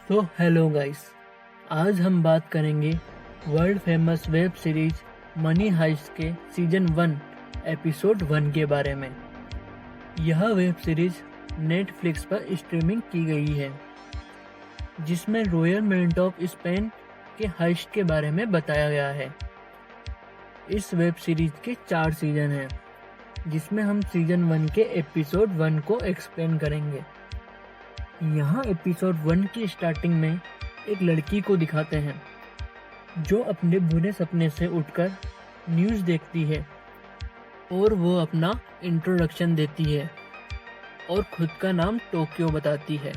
तो hello guys, आज हम बात करेंगे world famous web series Money Heist के सीजन 1 एपिसोड 1 के बारे में। यह वेब सीरीज नेटफ्लिक्स पर स्ट्रीमिंग की गई है, जिसमें रॉयल मिंट ऑफ स्पेन के हाइस्ट के बारे में बताया गया है। इस वेब सीरीज के 4 सीजन हैं, जिसमें हम सीजन 1 के एपिसोड 1 को एक्सप्लेन करेंगे। यहाँ एपिसोड 1 की स्टार्टिंग में एक लड़की को दिखाते हैं जो अपने बुरे सपने से उठकर न्यूज़ देखती है और वो अपना इंट्रोडक्शन देती है और खुद का नाम टोक्यो बताती है।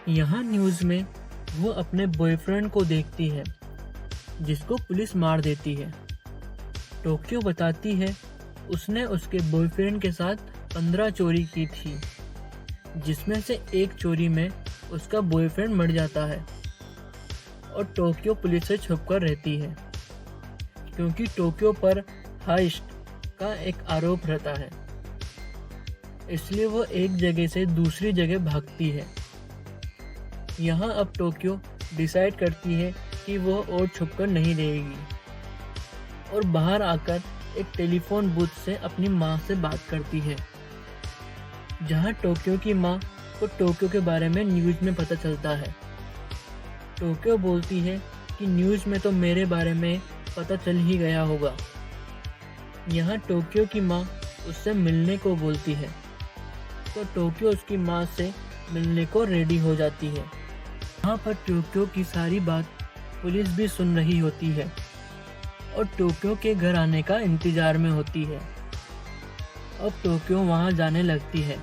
यहाँ न्यूज़ में वो अपने बॉयफ्रेंड को देखती है जिसको पुलिस मार देती है। टोक्यो बताती है उसने उसके बॉयफ्रेंड के साथ 15 चोरी की थी, जिसमें से एक चोरी में उसका बॉयफ्रेंड मर जाता है और टोक्यो पुलिस से छुपकर रहती है क्योंकि टोक्यो पर हाइस्ट का एक आरोप रहता है, इसलिए वो एक जगह से दूसरी जगह भागती है। यहाँ अब टोक्यो डिसाइड करती है कि वो और छुपकर नहीं रहेगी और बाहर आकर एक टेलीफोन बूथ से अपनी माँ से बात करती है, जहाँ टोक्यो की माँ को टोक्यो के बारे में न्यूज़ में पता चलता है। टोक्यो बोलती है कि न्यूज़ में तो मेरे बारे में पता चल ही गया होगा। यहाँ टोक्यो की माँ उससे मिलने को बोलती है, तो टोक्यो उसकी माँ से मिलने को रेडी हो जाती है। यहाँ पर टोक्यो की सारी बात पुलिस भी सुन रही होती है और टोक्यो के घर आने का इंतज़ार में होती है। अब टोक्यो वहाँ जाने लगती है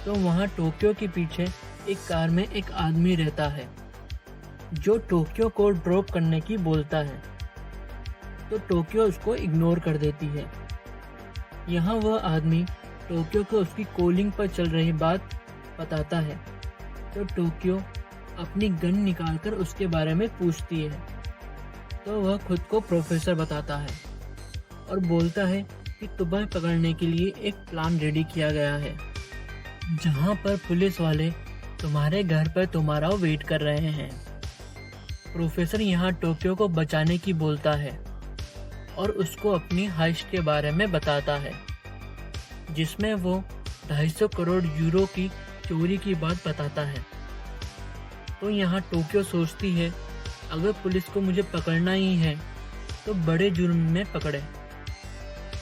तो वहाँ टोक्यो के पीछे एक कार में एक आदमी रहता है जो टोक्यो को ड्रॉप करने की बोलता है, तो टोक्यो उसको इग्नोर कर देती है। यहाँ वह आदमी टोक्यो को उसकी कॉलिंग पर चल रही बात बताता है, तो टोक्यो अपनी गन निकालकर उसके बारे में पूछती है, तो वह खुद को प्रोफेसर बताता है और बोलता है कि तुम्हें पकड़ने के लिए एक प्लान रेडी किया गया है, जहां पर पुलिस वाले तुम्हारे घर पर तुम्हारा वेट कर रहे हैं। प्रोफेसर यहाँ टोक्यो को बचाने की बोलता है और उसको अपनी हाइस्ट के बारे में बताता है, जिसमें वो 250 करोड़ यूरो की चोरी की बात बताता है। तो यहाँ टोक्यो सोचती है अगर पुलिस को मुझे पकड़ना ही है तो बड़े जुर्म में पकड़े।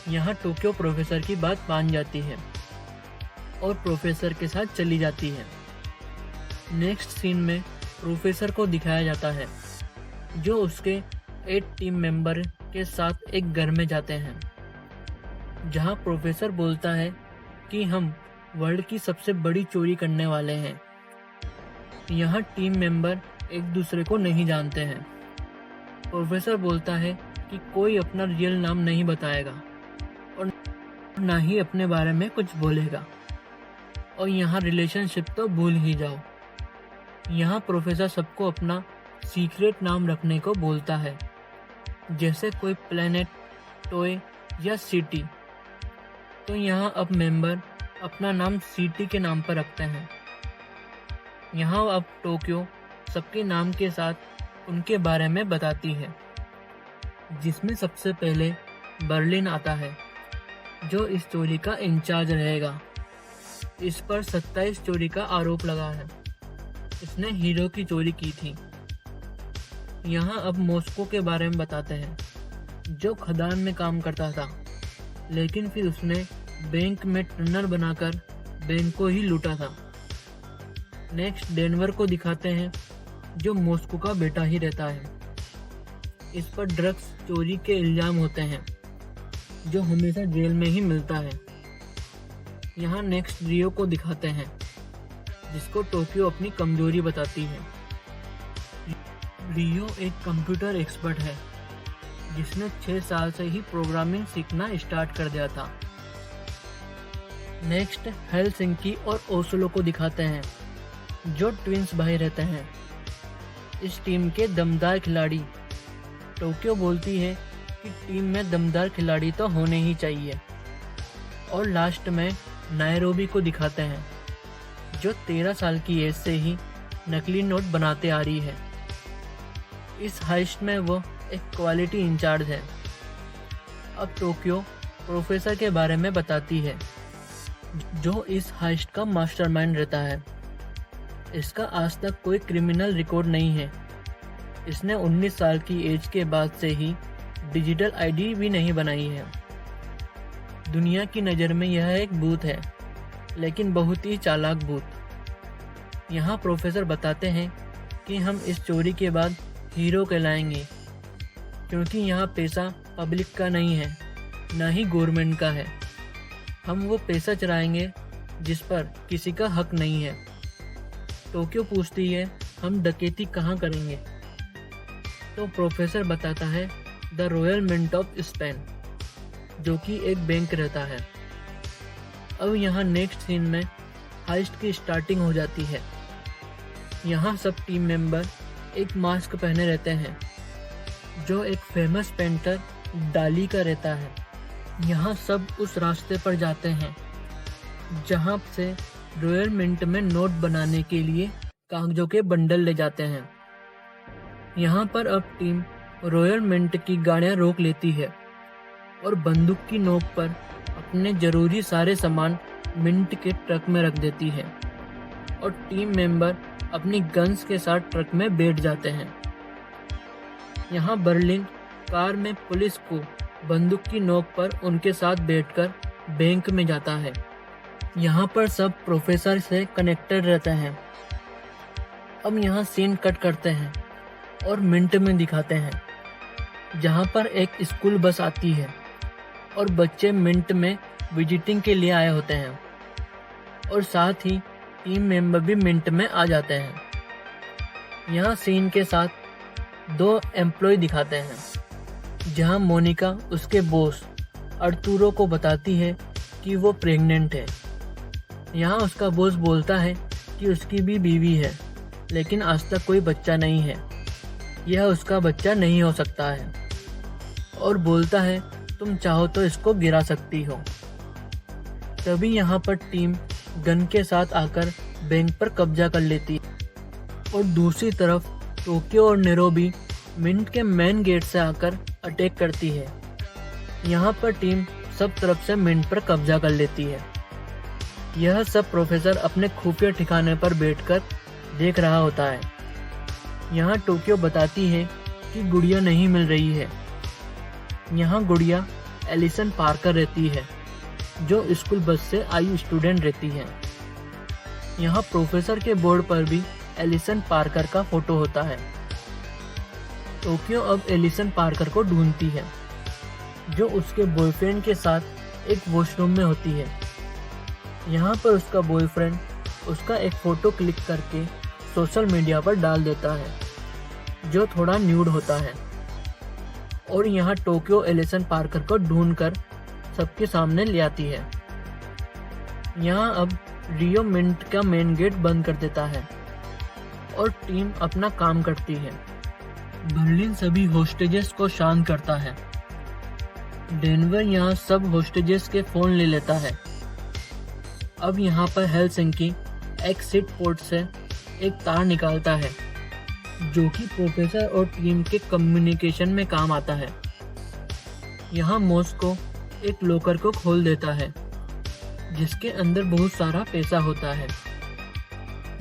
यहाँ टोक्यो प्रोफेसर की बात मान जाती है और प्रोफेसर के साथ चली जाती है। नेक्स्ट सीन में प्रोफेसर को दिखाया जाता है जो उसके 8 टीम मेंबर के साथ एक घर में जाते हैं, जहाँ प्रोफेसर बोलता है कि हम वर्ल्ड की सबसे बड़ी चोरी करने वाले हैं। यहाँ टीम मेंबर एक दूसरे को नहीं जानते हैं। प्रोफेसर बोलता है कि कोई अपना रियल नाम नहीं बताएगा और ना ही अपने बारे में कुछ बोलेगा, और यहाँ रिलेशनशिप तो भूल ही जाओ। यहाँ प्रोफेसर सबको अपना सीक्रेट नाम रखने को बोलता है, जैसे कोई प्लेनेट, टॉय या सिटी। तो यहाँ अब मेंबर अपना नाम सिटी के नाम पर रखते हैं। यहाँ अब टोक्यो सबके नाम के साथ उनके बारे में बताती है, जिसमें सबसे पहले बर्लिन आता है जो इस चोरी का इंचार्ज रहेगा। इस पर 27 चोरी का आरोप लगा है, इसने हीरो की चोरी की थी। यहाँ अब मॉस्को के बारे में बताते हैं, जो खदान में काम करता था, लेकिन फिर उसने बैंक में टनल बनाकर बैंक को ही लूटा था। नेक्स्ट डेनवर को दिखाते हैं, जो मॉस्को का बेटा ही रहता है। इस पर ड्रग्स चोरी के इल्जाम होते हैं, जो हमेशा जेल में ही मिलता है। यहाँ नेक्स्ट रियो को दिखाते हैं, जिसको टोक्यो अपनी कमजोरी बताती है। रियो एक कंप्यूटर एक्सपर्ट है, जिसने 6 साल से ही प्रोग्रामिंग सीखना स्टार्ट कर दिया था। नेक्स्ट हेलसिंकी और ओस्लो को दिखाते हैं, जो ट्विंस भाई रहते हैं। इस टीम के दमदार खिलाड़ी। टोक्यो बोलती है कि टीम में दमदार खिलाड़ी तो होने ही चाहिए। और लास्ट में नायरोबी को दिखाते हैं, जो 13 साल की एज से ही नकली नोट बनाते आ रही है। इस हाइस्ट में वो एक क्वालिटी इंचार्ज है। अब टोक्यो प्रोफेसर के बारे में बताती है, जो इस हाइस्ट का मास्टरमाइंड रहता है। इसका आज तक कोई क्रिमिनल रिकॉर्ड नहीं है। इसने 19 साल की एज के बाद से ही डिजिटल आईडी भी नहीं बनाई है। दुनिया की नज़र में यह एक भूत है, लेकिन बहुत ही चालाक भूत। यहाँ प्रोफेसर बताते हैं कि हम इस चोरी के बाद हीरो कहलाएंगे, क्योंकि यहाँ पैसा पब्लिक का नहीं है, ना ही गवर्नमेंट का है। हम वो पैसा चुराएंगे जिस पर किसी का हक नहीं है। टोक्यो पूछती है, हम डकैती कहाँ करेंगे? तो प्रोफेसर बताता है, the Royal Mint of Spain, जो कि एक बैंक रहता है। अब यहाँ नेक्स्ट सीन में हाइस्ट की स्टार्टिंग हो जाती है। यहाँ सब टीम मेंबर एक मास्क पहने रहते हैं, जो एक फेमस पेंटर डाली का रहता है। यहाँ सब उस रास्ते पर जाते हैं जहाँ से रॉयल मिंट में नोट बनाने के लिए कागजों के बंडल ले जाते हैं। यहाँ पर अब टीम रॉयल मिंट की गाड़ियाँ रोक लेती है और बंदूक की नोक पर अपने जरूरी सारे सामान मिंट के ट्रक में रख देती है और टीम मेंबर अपनी गन्स के साथ ट्रक में बैठ जाते हैं। यहाँ बर्लिन कार में पुलिस को बंदूक की नोक पर उनके साथ बैठकर बैंक में जाता है। यहाँ पर सब प्रोफेसर से कनेक्टेड रहते हैं। अब यहाँ सीन कट करते हैं और मिंट में दिखाते हैं, जहाँ पर एक स्कूल बस आती है और बच्चे मिंट में विजिटिंग के लिए आए होते हैं और साथ ही टीम मेंबर भी मिंट में आ जाते हैं। यहाँ सीन के साथ 2 एम्प्लॉय दिखाते हैं, जहाँ मोनिका उसके बॉस अर्तुरो को बताती है कि वो प्रेग्नेंट है। यहाँ उसका बॉस बोलता है कि उसकी भी बीवी है, लेकिन आज तक कोई बच्चा नहीं है, यह उसका बच्चा नहीं हो सकता है, और बोलता है तुम चाहो तो इसको गिरा सकती हो। तभी यहाँ पर टीम गन के साथ आकर बैंक पर कब्जा कर लेती है और दूसरी तरफ टोक्यो और नैरोबी मिंट के मेन गेट से आकर अटैक करती है। यहाँ पर टीम सब तरफ से मिंट पर कब्जा कर लेती है। यह सब प्रोफेसर अपने खुफिया ठिकाने पर बैठकर देख रहा होता है। यहाँ टोक्यो बताती है कि गुड़िया नहीं मिल रही है। यहाँ गुड़िया एलिसन पार्कर रहती है, जो स्कूल बस से आई स्टूडेंट रहती है। यहाँ प्रोफेसर के बोर्ड पर भी एलिसन पार्कर का फोटो होता है। टोक्यो अब एलिसन पार्कर को ढूंढती है, जो उसके बॉयफ्रेंड के साथ एक वॉशरूम में होती है। यहाँ पर उसका बॉयफ्रेंड उसका एक फ़ोटो क्लिक करके सोशल मीडिया पर डाल देता है, जो थोड़ा न्यूड होता है। और यहाँ टोक्यो एलिसन पार्कर को ढूंढकर सबके सामने ले आती है। यहाँ अब रियो मिंट का मेन गेट बंद कर देता है और टीम अपना काम करती है। बर्लिन सभी होस्टेजेस को शांत करता है। डेनवर यहाँ सब होस्टेजेस के फ़ोन ले लेता है। अब यहाँ पर हेलसिंकी एक्सिट पोर्ट से एक तार निकालता है, जो कि प्रोफेसर और टीम के कम्युनिकेशन में काम आता है। यहाँ मॉस्को एक लॉकर को खोल देता है, जिसके अंदर बहुत सारा पैसा होता है।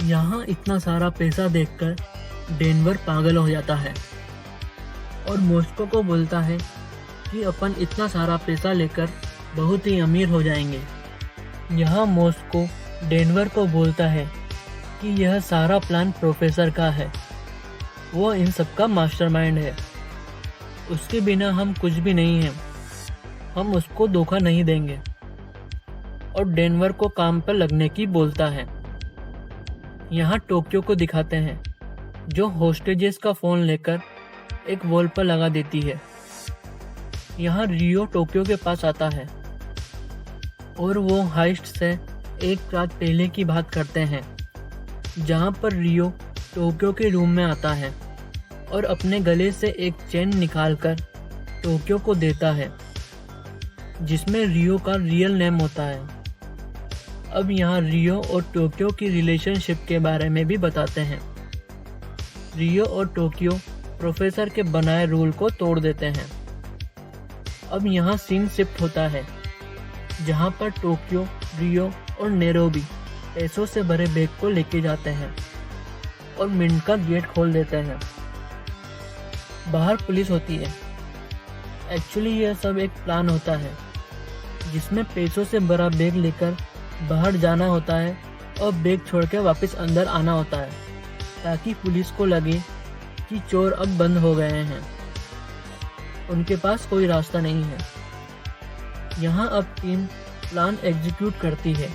यहाँ इतना सारा पैसा देखकर डेनवर पागल हो जाता है और मॉस्को को बोलता है कि अपन इतना सारा पैसा लेकर बहुत ही अमीर हो जाएंगे। यहाँ मॉस्को डेनवर को बोलता है कि यह सारा प्लान प्रोफेसर का है, वो इन सब का मास्टरमाइंड है, उसके बिना हम कुछ भी नहीं हैं, हम उसको धोखा नहीं देंगे। और डेनवर को काम पर लगने की बोलता है। यहाँ टोक्यो को दिखाते हैं, जो होस्टेजेस का फ़ोन लेकर एक वॉल पर लगा देती है। यहाँ रियो टोक्यो के पास आता है और वो हाइस्ट से एक रात पहले की बात करते हैं, जहाँ पर रियो टोक्यो के रूम में आता है और अपने गले से एक चेन निकालकर टोक्यो को देता है, जिसमें रियो का रियल नेम होता है। अब यहाँ रियो और टोक्यो की रिलेशनशिप के बारे में भी बताते हैं। रियो और टोक्यो प्रोफेसर के बनाए रूल को तोड़ देते हैं। अब यहाँ सीन शिफ्ट होता है, जहाँ पर टोक्यो, रियो और नेरोबी पैसों से भरे बैग को लेके जाते हैं और मिंट का गेट खोल देते हैं। बाहर पुलिस होती है। एक्चुअली यह सब एक प्लान होता है, जिसमें पैसों से भरा बैग लेकर बाहर जाना होता है और बैग छोड़ के वापस अंदर आना होता है, ताकि पुलिस को लगे कि चोर अब बंद हो गए हैं, उनके पास कोई रास्ता नहीं है। यहाँ अब टीम प्लान एग्जीक्यूट करती है,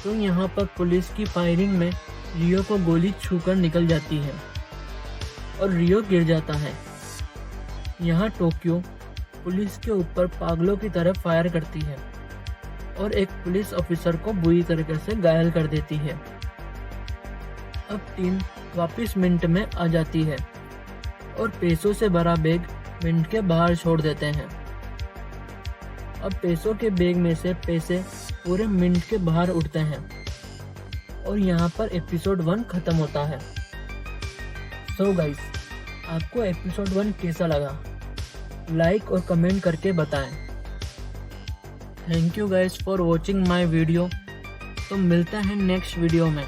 तो यहाँ पर पुलिस की फायरिंग में रियो को गोली छूकर निकल जाती है और रियो गिर जाता है। यहाँ टोक्यो पुलिस के ऊपर पागलों की तरह फायर करती है और एक पुलिस ऑफिसर को बुरी तरीके से घायल कर देती है। अब टीम वापस मिंट में आ जाती है और पैसों से भरा बैग मिंट के बाहर छोड़ देते हैं। अब पैसों के बैग में से पैसे पूरे मिंट के बाहर उड़ते हैं और यहाँ पर एपिसोड 1 खत्म होता है। सो गाइस, आपको एपिसोड 1 कैसा लगा? लाइक और कमेंट करके बताएं। Thank you guys for watching my video. तो मिलता है नेक्स्ट वीडियो में।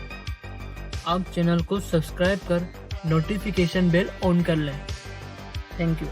आप चैनल को सब्सक्राइब कर नोटिफिकेशन बेल ऑन कर लें। Thank you.